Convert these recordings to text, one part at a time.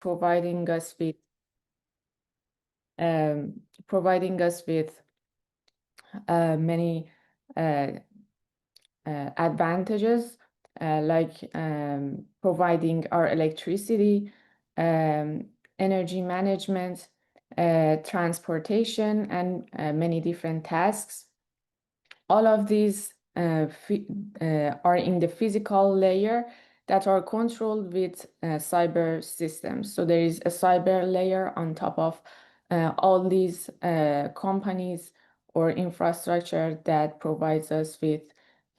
providing us with many advantages, like providing our electricity, energy management, transportation, and many different tasks. All of these are in the physical layer that are controlled with cyber systems. So there is a cyber layer on top of all these companies or infrastructure that provides us with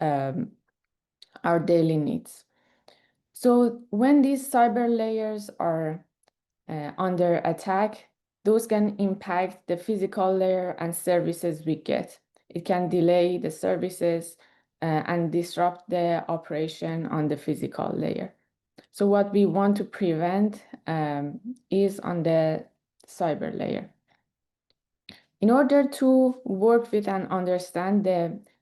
our daily needs. So when these cyber layers are under attack, those can impact the physical layer and services we get. It can delay the services and disrupt the operation on the physical layer. So what we want to prevent is on the cyber layer. In order to work with and understand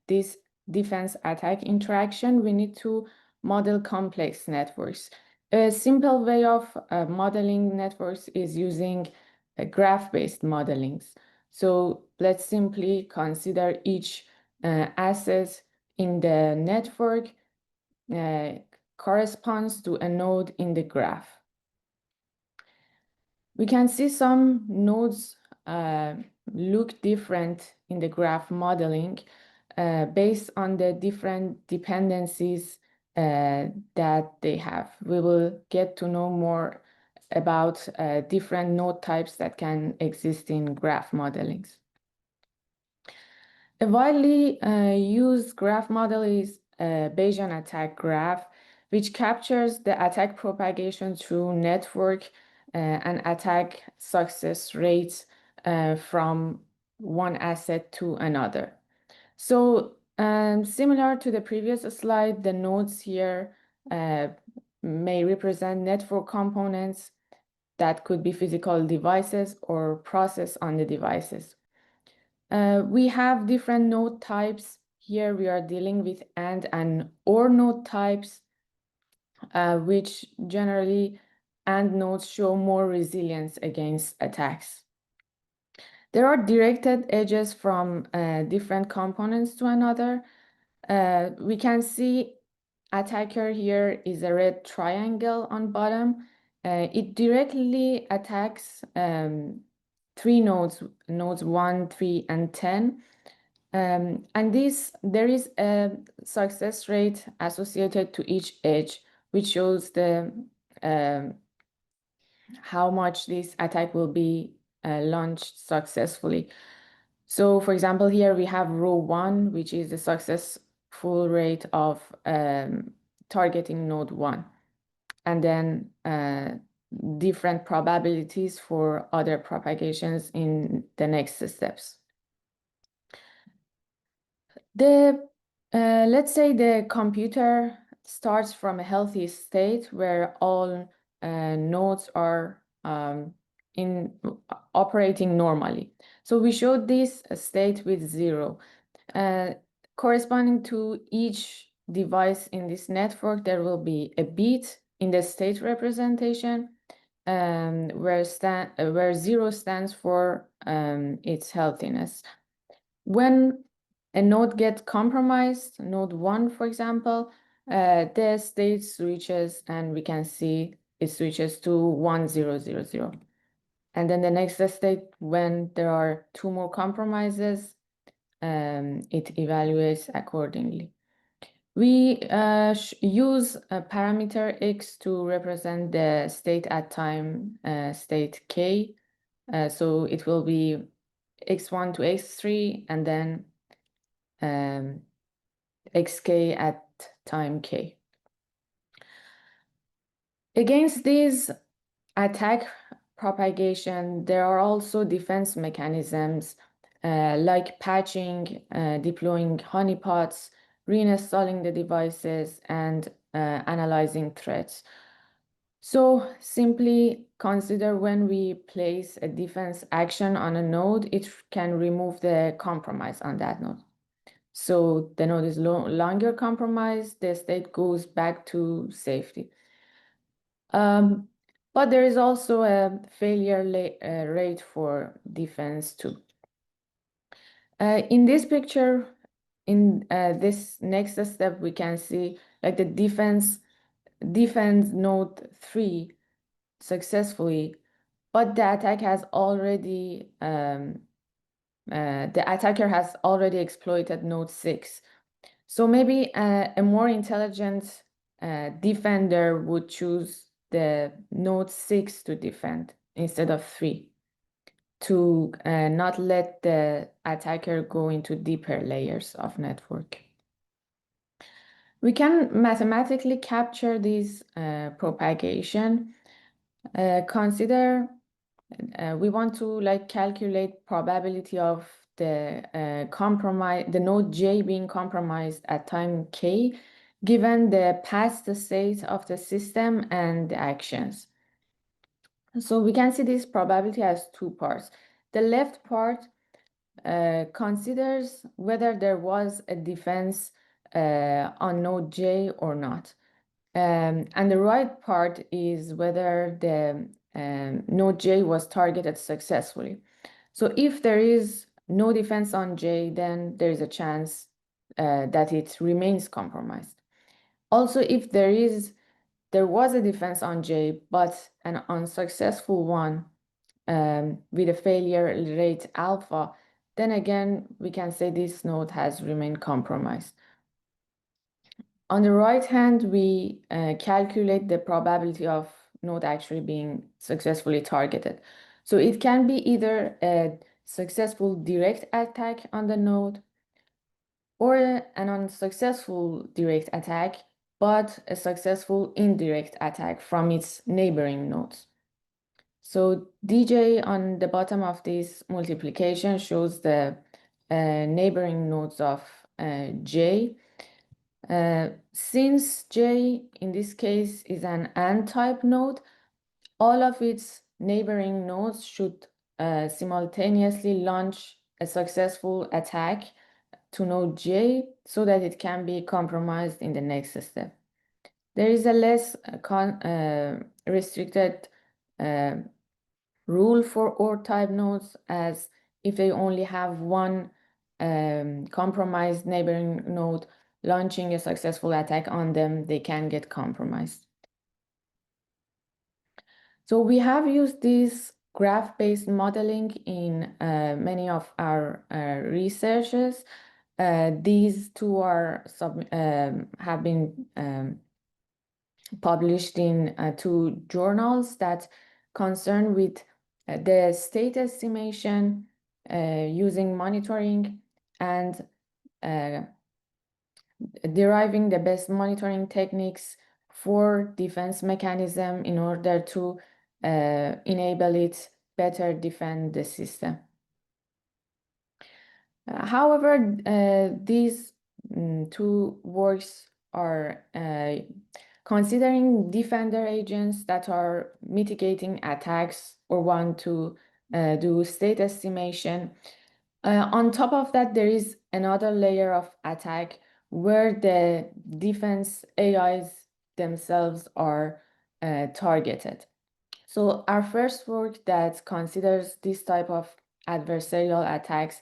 this defense attack interaction, we need to model complex networks. A simple way of modeling networks is using graph-based modelings. So let's simply consider each asset in the network corresponds to a node in the graph. We can see some nodes look different in the graph modeling based on the different dependencies that they have. We will get to know more about different node types that can exist in graph modelings. A widely used graph model is a Bayesian attack graph, which captures the attack propagation through network and attack success rates from one asset to another. So similar to the previous slide, the nodes here may represent network components that could be physical devices or process on the devices. We have different node types. Here we are dealing with and or node types, which generally AND nodes show more resilience against attacks. There are directed edges from different components to another. We can see attacker here is a red triangle on bottom. It directly attacks three nodes 1, 3, and 10. And there is a success rate associated to each edge, which shows the how much this attack will be launched successfully. So for example, here we have row 1, which is the successful rate of targeting node 1. And then different probabilities for other propagations in the next steps. Let's say the computer starts from a healthy state where all nodes are operating normally. So we showed this state with 0. Corresponding to each device in this network, there will be a bit in the state representation where 0 stands for its healthiness. When a node gets compromised, node 1, for example, the state switches, and we can see it switches to 1, 0, 0, 0. And then the next state, when there are 2 more compromises, it evaluates accordingly. We use a parameter x to represent the state at time state k. So it will be x1 to x3, and then xk at time k. Against these attack propagation, there are also defense mechanisms like patching, deploying honeypots, reinstalling the devices, and analyzing threats. So simply consider when we place a defense action on a node, it can remove the compromise on that node. So the node is longer compromised, the state goes back to safety. But there is also a failure rate for defense too. In this picture, in this next step, we can see like the defense node 3 successfully, but the attack has already the attacker has already exploited node 6. So maybe a more intelligent defender would choose the node 6 to defend instead of 3 to not let the attacker go into deeper layers of network. We can mathematically capture this propagation. Consider we want to like calculate probability of the node J being compromised at time K, given the past state of the system and the actions. So we can see this probability as two parts. The left part considers whether there was a defense on node J or not. And the right part is whether the node J was targeted successfully. So if there is no defense on J, then there is a chance that it remains compromised. Also, if there was a defense on J, but an unsuccessful one with a failure rate alpha, then again, we can say this node has remained compromised. On the right hand, we calculate the probability of node actually being successfully targeted. So it can be either a successful direct attack on the node or an unsuccessful direct attack, but a successful indirect attack from its neighboring nodes. So DJ on the bottom of this multiplication shows the neighboring nodes of J. Since J in this case is an AND-type node, all of its neighboring nodes should simultaneously launch a successful attack to node J so that it can be compromised in the next step. There is a less restricted rule for OR-type nodes, as if they only have one compromised neighboring node launching a successful attack on them, they can get compromised. So we have used this graph-based modeling in many of our researches. These two are have been published in two journals that concern with the state estimation using monitoring and deriving the best monitoring techniques for defense mechanism in order to enable it better defend the system. However, these two works are considering defender agents that are mitigating attacks or want to do state estimation. On top of that, there is another layer of attack where the defense AIs themselves are targeted. So our first work that considers this type of adversarial attacks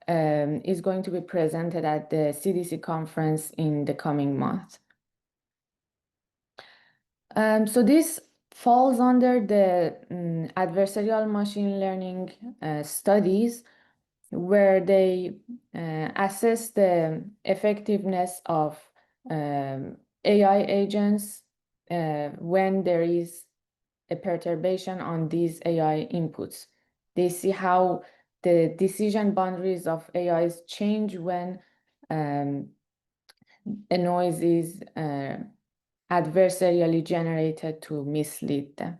is going to be presented at the CDC conference in the coming month. So this falls under the adversarial machine learning studies, where they assess the effectiveness of AI agents when there is a perturbation on these AI inputs. They see how the decision boundaries of AIs change when a noise is adversarially generated to mislead them.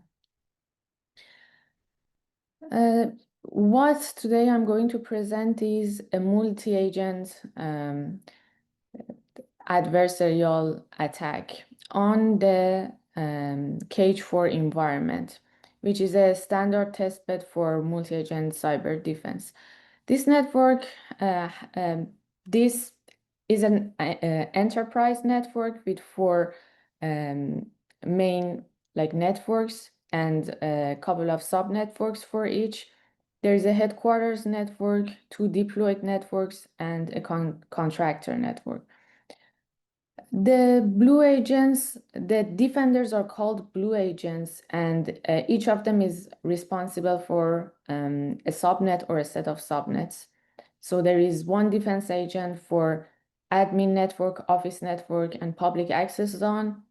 What today I'm going to present is a multi-agent adversarial attack on the Cage4 environment, which is a standard testbed for multi-agent cyber defense. This network, this is an enterprise network with four main networks and a couple of subnetworks for each. There's a headquarters network, 2 deployed networks, and a contractor network. The blue agents, the defenders are called blue agents, and each of them is responsible for a subnet or a set of subnets. So there is one defense agent for admin network, office network, and public access zone.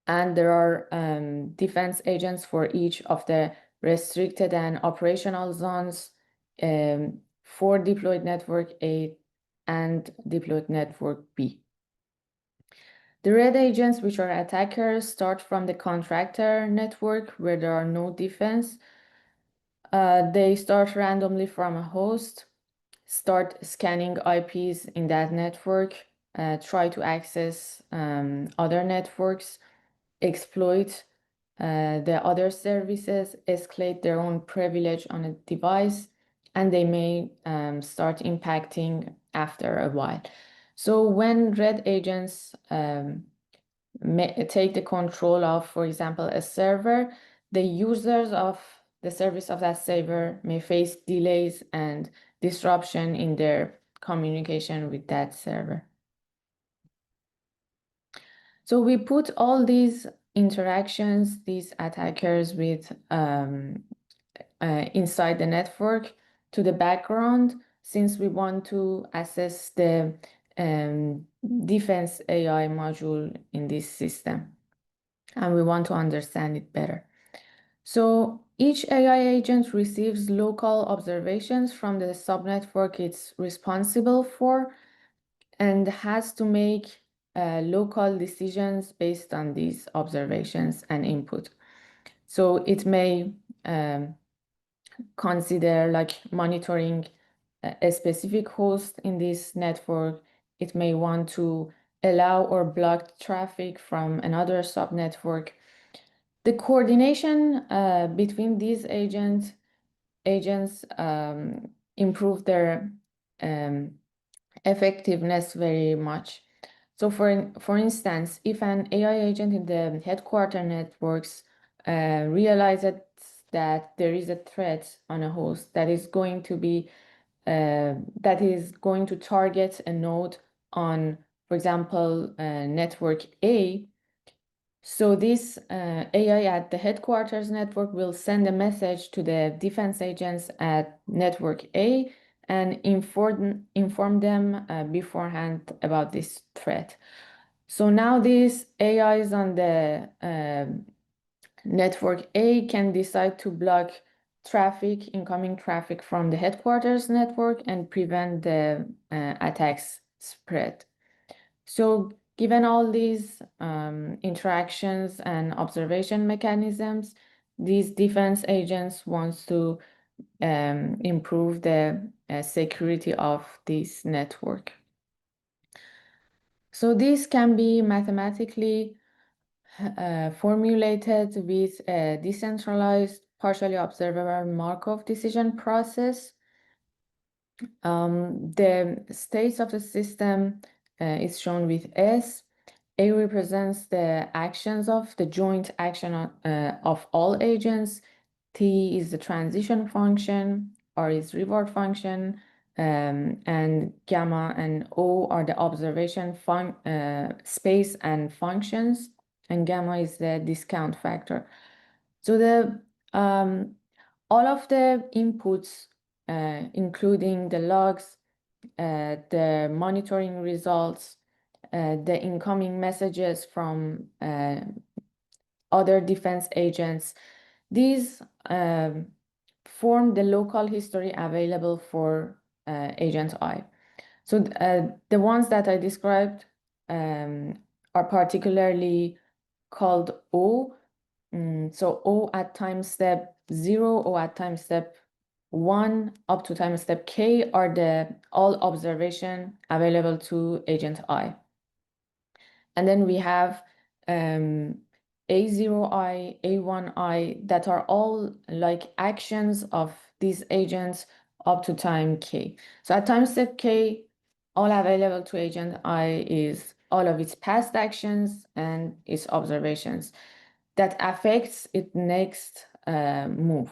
And there are defense agents for each of the restricted and operational zones, for deployed network A and deployed network B. The red agents, which are attackers, start from the contractor network where there are no defense. They start randomly from a host, start scanning IPs in that network, try to access other networks, exploit the other services, escalate their own privilege on a device, and they may start impacting after a while. So when red agents take the control of, for example, a server, the users of the service of that server may face delays and disruption in their communication with that server. So we put all these interactions, these attackers with inside the network to the background, since we want to assess the defense AI module in this system, and we want to understand it better. So each AI agent receives local observations from the subnetwork it's responsible for and has to make local decisions based on these observations and input. So it may consider like monitoring a specific host in this network. It may want to allow or block traffic from another subnetwork. The coordination between these agents improve their effectiveness very much. So for instance, if an AI agent in the headquarter networks realizes that there is a threat on a host that is going to be target a node on, for example, network A. So this AI at the headquarters network will send a message to the defense agents at network A and inform them beforehand about this threat. So now these AIs on the network A can decide to block incoming traffic from the headquarters network and prevent the attacks spread. So given all these interactions and observation mechanisms, these defense agents want to improve the security of this network. So this can be mathematically formulated with a decentralized, partially observable Markov decision process. The states of the system is shown with S. A represents the actions of the joint action of all agents. T is the transition function, R is reward function, and gamma and O are the observation space and functions, and gamma is the discount factor. So the all of the inputs, including the logs, the monitoring results, the incoming messages from other defense agents, these form the local history available for Agent I. So the ones that I described are particularly called O. So O at time step 0, O at time step 1 up to time step K are the all observation available to Agent I. And then we have A0I, A1I that are all like actions of these agents up to time K. So at time step K, all available to Agent I is all of its past actions and its observations. that affects its next move.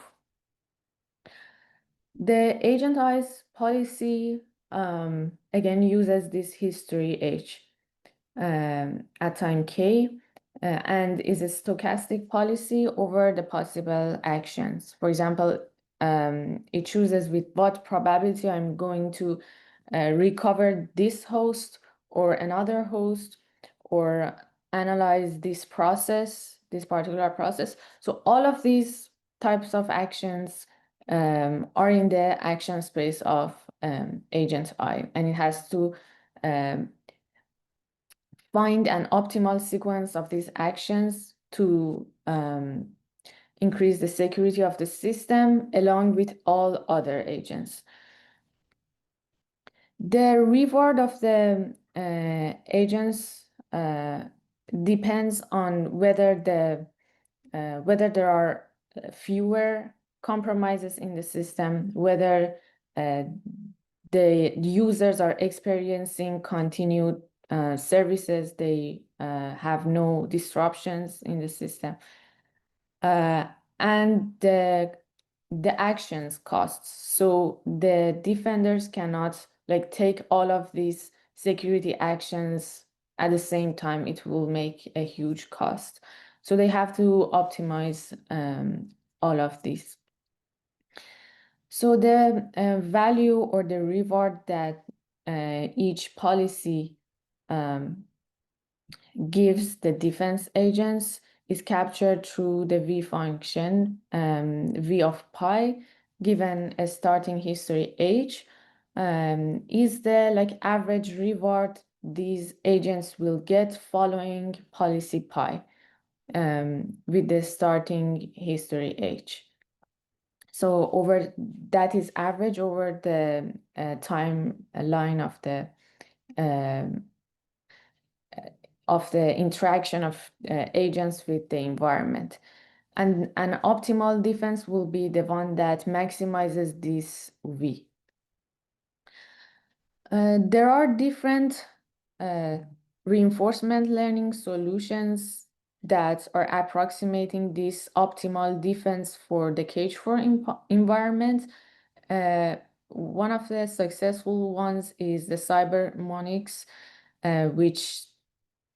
The agent I's policy again uses this history H at time K and is a stochastic policy over the possible actions. For example, it chooses with what probability I'm going to recover this host or another host or analyze this process, this particular process. So all of these types of actions are in the action space of agent I, and it has to find an optimal sequence of these actions to increase the security of the system along with all other agents. The reward of the agents depends on whether there are fewer compromises in the system, whether the users are experiencing continued services, they have no disruptions in the system, and the actions costs. So the defenders cannot like take all of these security actions at the same time. It will make a huge cost. So they have to optimize all of these. So the value or the reward that each policy gives the defense agents is captured through the V function, V of pi, given a starting history H, is the like average reward these agents will get following policy pi with the starting history H. So over that is average over the timeline of the interaction of agents with the environment. And an optimal defense will be the one that maximizes this V. There are different reinforcement learning solutions that are approximating this optimal defense for the cage-4 environment. One of the successful ones is the CyberMonics, which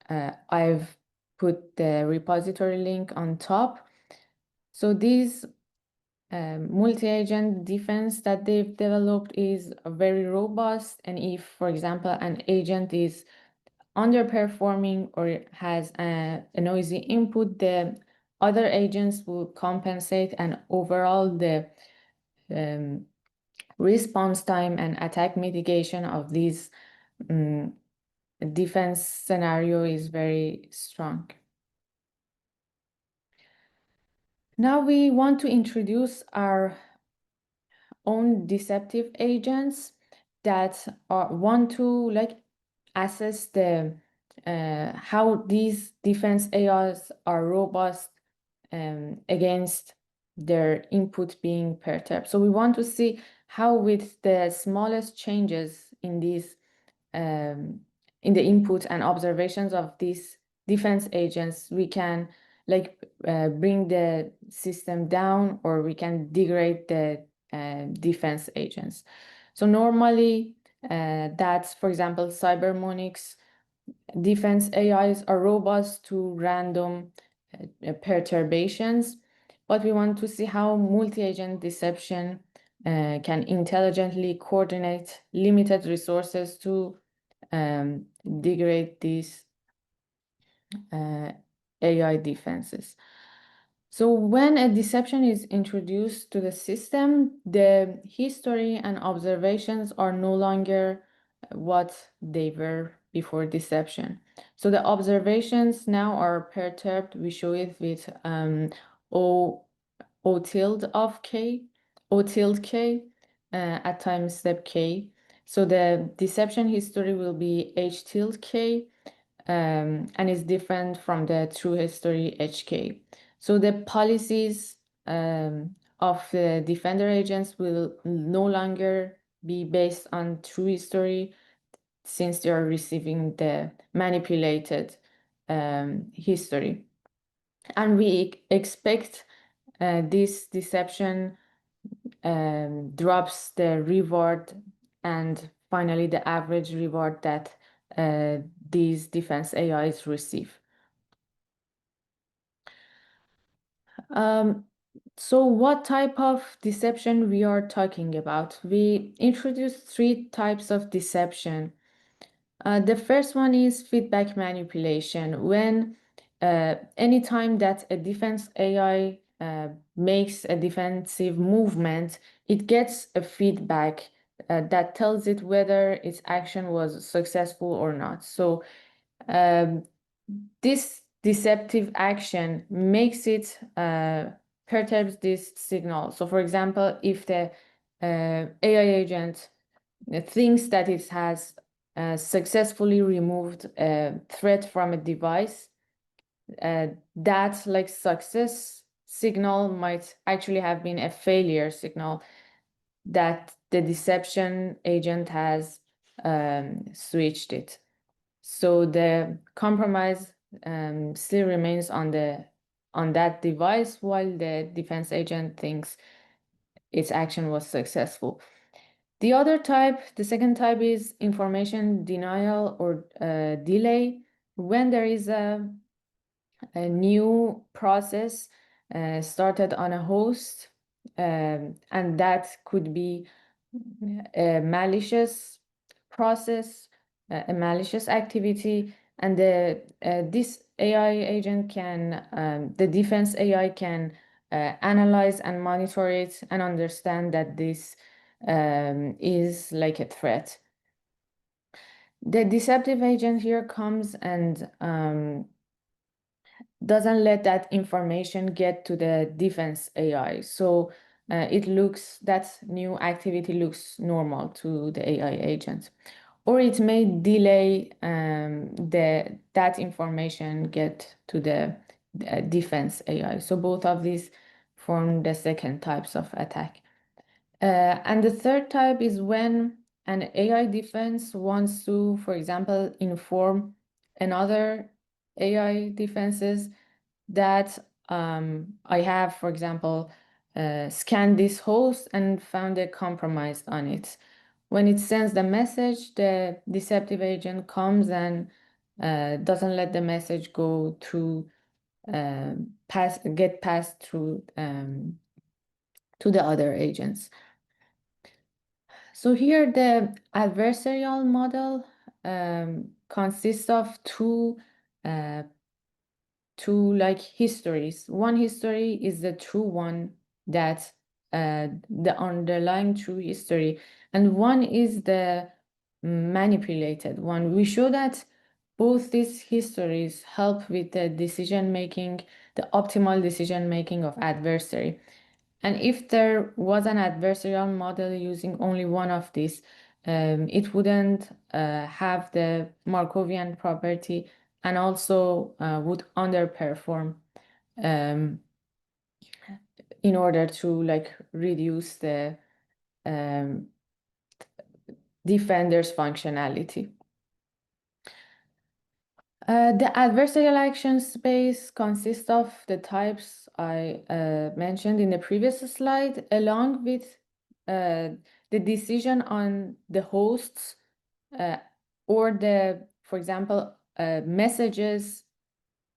I've put the repository link on top. So these multi-agent defense that they've developed is very robust. And if, for example, an agent is underperforming or has a noisy input, the other agents will compensate, and overall the response time and attack mitigation of these defense scenario is very strong. Now we want to introduce our own deceptive agents that want to like assess the how these defense AIs are robust against their input being perturbed. So we want to see how with the smallest changes in these in the input and observations of these defense agents, we can like bring the system down, or we can degrade the defense agents. So normally that's, for example, CyberMonics defense AIs are robust to random perturbations, but we want to see how multi-agent deception can intelligently coordinate limited resources to degrade these AI defenses. So when a deception is introduced to the system, the history and observations are no longer what they were before deception. So the observations now are perturbed. We show it with O tilde of K, O tilde K at time step K. So the deception history will be H tilde K and is different from the true history HK. So the policies of the defender agents will no longer be based on true history, since they are receiving the manipulated history. And we expect this deception drops the reward and finally the average reward that these defense AIs receive. So what type of deception we are talking about? We introduced 3 types of deception. The first one is feedback manipulation. When anytime that a defense AI makes a defensive movement, it gets a feedback that tells it whether its action was successful or not. So this deceptive action makes it perturbs this signal. So for example, if the AI agent thinks that it has successfully removed a threat from a device, that like success signal might actually have been a failure signal that the deception agent has switched it. So the compromise still remains on that device while the defense agent thinks its action was successful. The other type, the second type, is information denial or delay. When there is a new process started on a host, and that could be a malicious process, a malicious activity, and this AI agent can, the defense AI can analyze and monitor it and understand that this is like a threat. The deceptive agent here comes and doesn't let that information get to the defense AI. So that new activity looks normal to the AI agent. Or it may delay that information get to the defense AI. So both of these form the second types of attack. And the third type is when an AI defense wants to, for example, inform another AI defenses that I have, for example, scanned this host and found a compromise on it. When it sends the message, the deceptive agent comes and doesn't let the message go through, get passed through to the other agents. So here the adversarial model consists of two like histories. One history is the true one, that the underlying true history, and one is the manipulated one. We show that both these histories help with the decision making, the optimal decision making of adversary. And if there was an adversarial model using only one of these, it wouldn't have the Markovian property and also would underperform in order to like reduce the defender's functionality. The adversarial action space consists of the types I mentioned in the previous slide, along with the decision on the hosts or for example, messages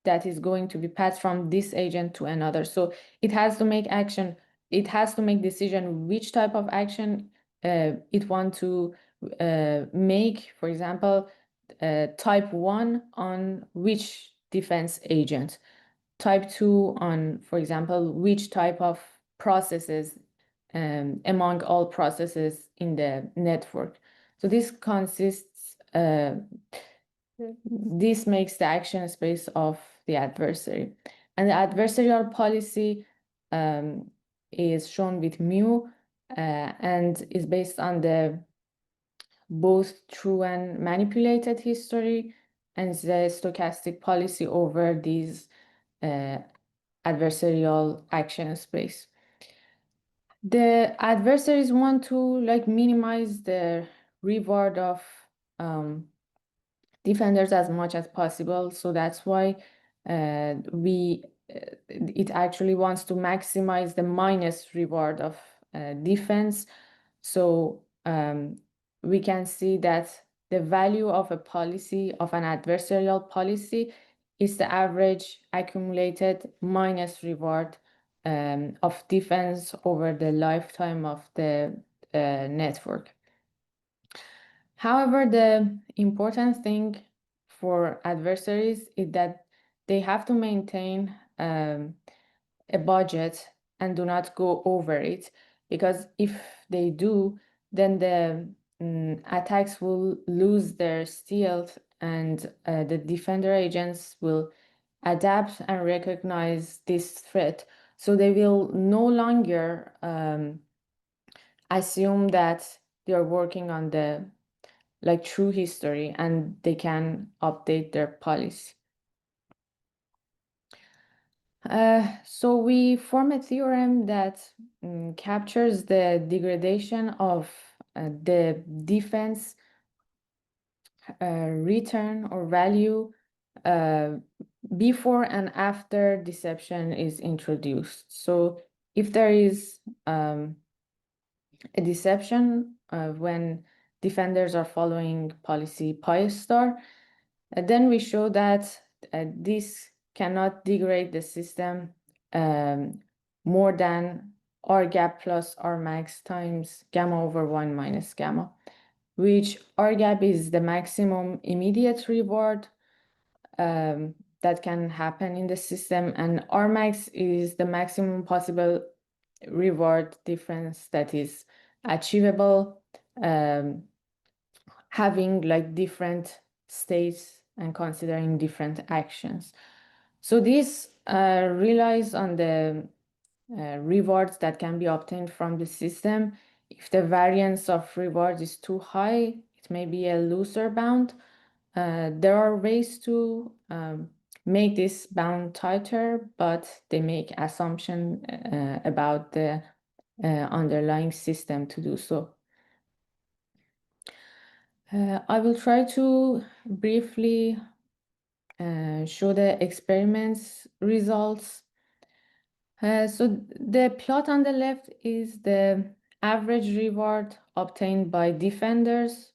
that is going to be passed from this agent to another. So it has to make action, it has to make decision which type of action it want to make, for example, type 1 on which defense agent, type 2 on, for example, which type of processes among all processes in the network. So this consists, this makes the action space of the adversary. And the adversarial policy is shown with mu and is based on the both true and manipulated history and the stochastic policy over these adversarial action space. The adversaries want to like minimize the reward of defenders as much as possible. So that's why we it actually wants to maximize the minus reward of defense. So we can see that the value of a policy, of an adversarial policy, is the average accumulated minus reward of defense over the lifetime of the network. However, the important thing for adversaries is that they have to maintain a budget and do not go over it, because if they do, then the attacks will lose their stealth, and the defender agents will adapt and recognize this threat. So they will no longer assume that they are working on the true history, and they can update their policy. So we form a theorem that captures the degradation of the defense return or value before and after deception is introduced. So if there is a deception when defenders are following policy pi star, then we show that this cannot degrade the system more than R gap plus R max times gamma over 1 minus gamma, which R gap is the maximum immediate reward that can happen in the system, and R max is the maximum possible reward difference that is achievable, having different states and considering different actions. So this relies on the rewards that can be obtained from the system. If the variance of rewards is too high, it may be a looser bound. There are ways to make this bound tighter, but they make assumption about the underlying system to do so. I will try to briefly show the experiments results. So the plot on the left is the average reward obtained by defenders.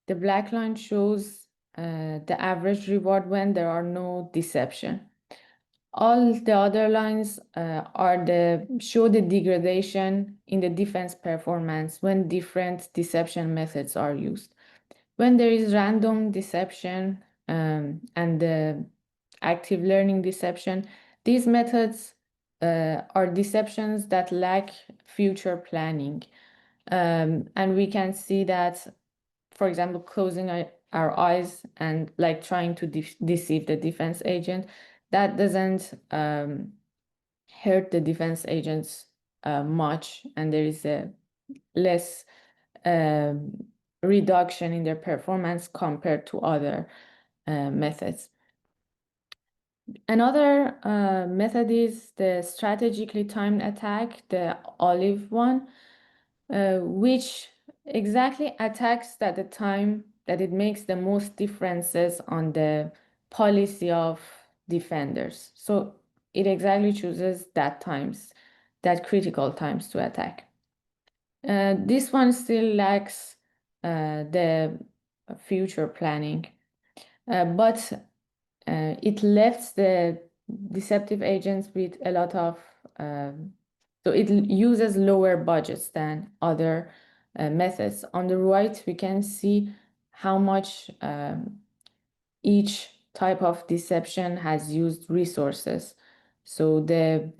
The black line shows the average reward when there are no deception. All the other lines show the degradation in the defense performance when different deception methods are used. When there is random deception and the active learning deception, these methods are deceptions that lack future planning. And we can see that, for example, closing our eyes and trying to deceive the defense agent, that doesn't hurt the defense agents much, and there is a less reduction in their performance compared to other methods. Another method is the strategically timed attack, the olive one, which exactly attacks at the time that it makes the most differences on the policy of defenders. So it exactly chooses that critical times to attack. This one still lacks the future planning, but it left the deceptive agents with a lot of, so it uses lower budgets than other methods. On the right, we can see how much each type of deception has used resources. So the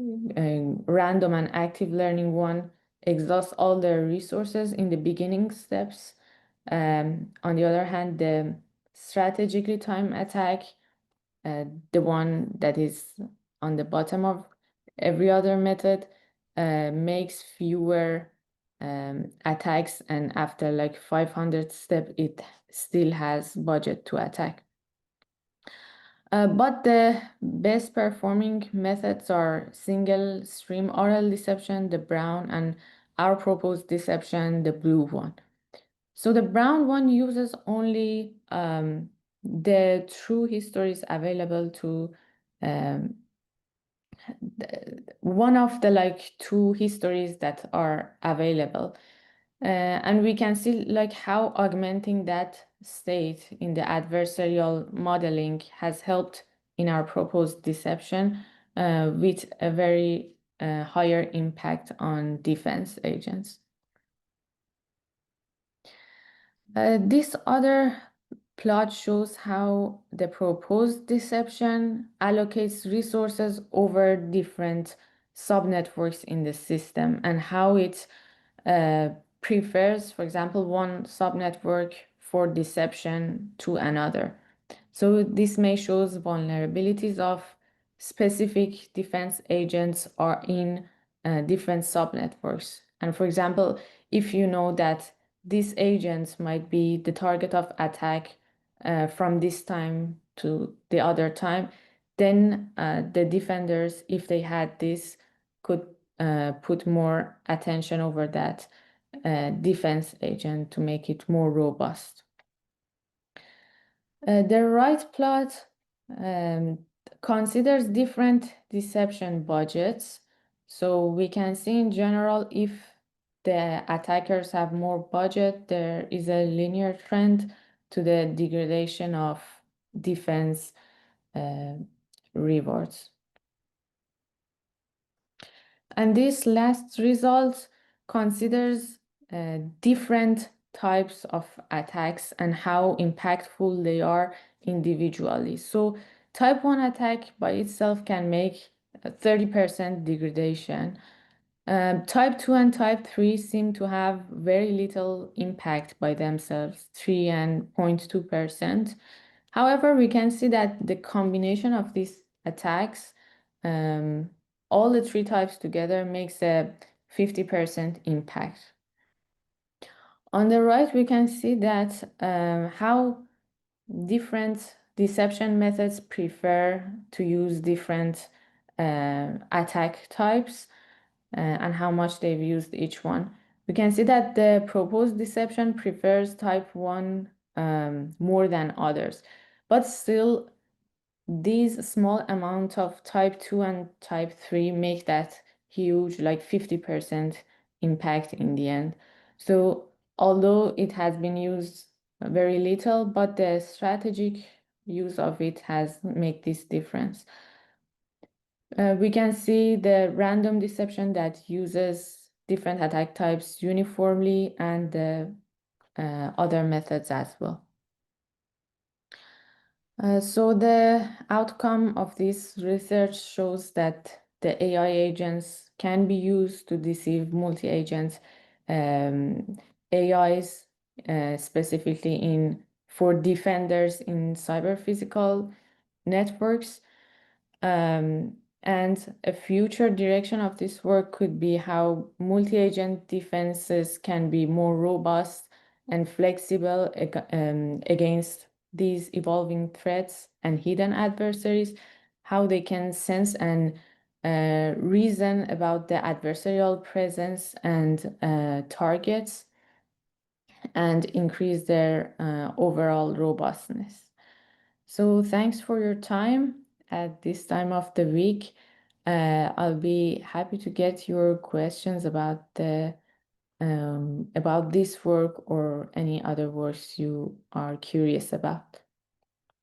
random and active learning one exhausts all their resources in the beginning steps. On the other hand, the strategically timed attack, the one that is on the bottom of every other method, makes fewer attacks, and after 500 steps, it still has budget to attack. But the best performing methods are single stream oral deception, the brown, and our proposed deception, the blue one. So the brown one uses only the true histories available to one of the like two histories that are available. And we can see like how augmenting that state in the adversarial modeling has helped in our proposed deception with a very higher impact on defense agents. This other plot shows how the proposed deception allocates resources over different subnetworks in the system and how it uh, prefers, for example, one subnetwork for deception to another. So this may shows vulnerabilities of specific defense agents are in different subnetworks. And for example, if you know that this agent might be the target of attack from this time to the other time, then the defenders, if they had this, could put more attention over that defense agent to make it more robust. The right plot considers different deception budgets. So we can see in general if the attackers have more budget, there is a linear trend to the degradation of defense rewards. And this last result considers different types of attacks and how impactful they are individually. So type 1 attack by itself can make 30% degradation. Type 2 and type 3 seem to have very little impact by themselves, 3 and 0.2%. However, we can see that the combination of these attacks, all the three types together, makes a 50% impact. On the right, we can see that how different deception methods prefer to use different attack types and how much they've used each one. We can see that the proposed deception prefers type 1 more than others, but still these small amount of type 2 and type 3 make that huge, like 50% impact in the end. So although it has been used very little, but the strategic use of it has made this difference. We can see the random deception that uses different attack types uniformly and the other methods as well. So the outcome of this research shows that the AI agents can be used to deceive multi-agent AIs, specifically for defenders in cyber-physical networks. And a future direction of this work could be how multi-agent defenses can be more robust and flexible against these evolving threats and hidden adversaries, how they can sense and reason about the adversarial presence and targets and increase their overall robustness. So thanks for your time at this time of the week. I'll be happy to get your questions about about this work or any other works you are curious about.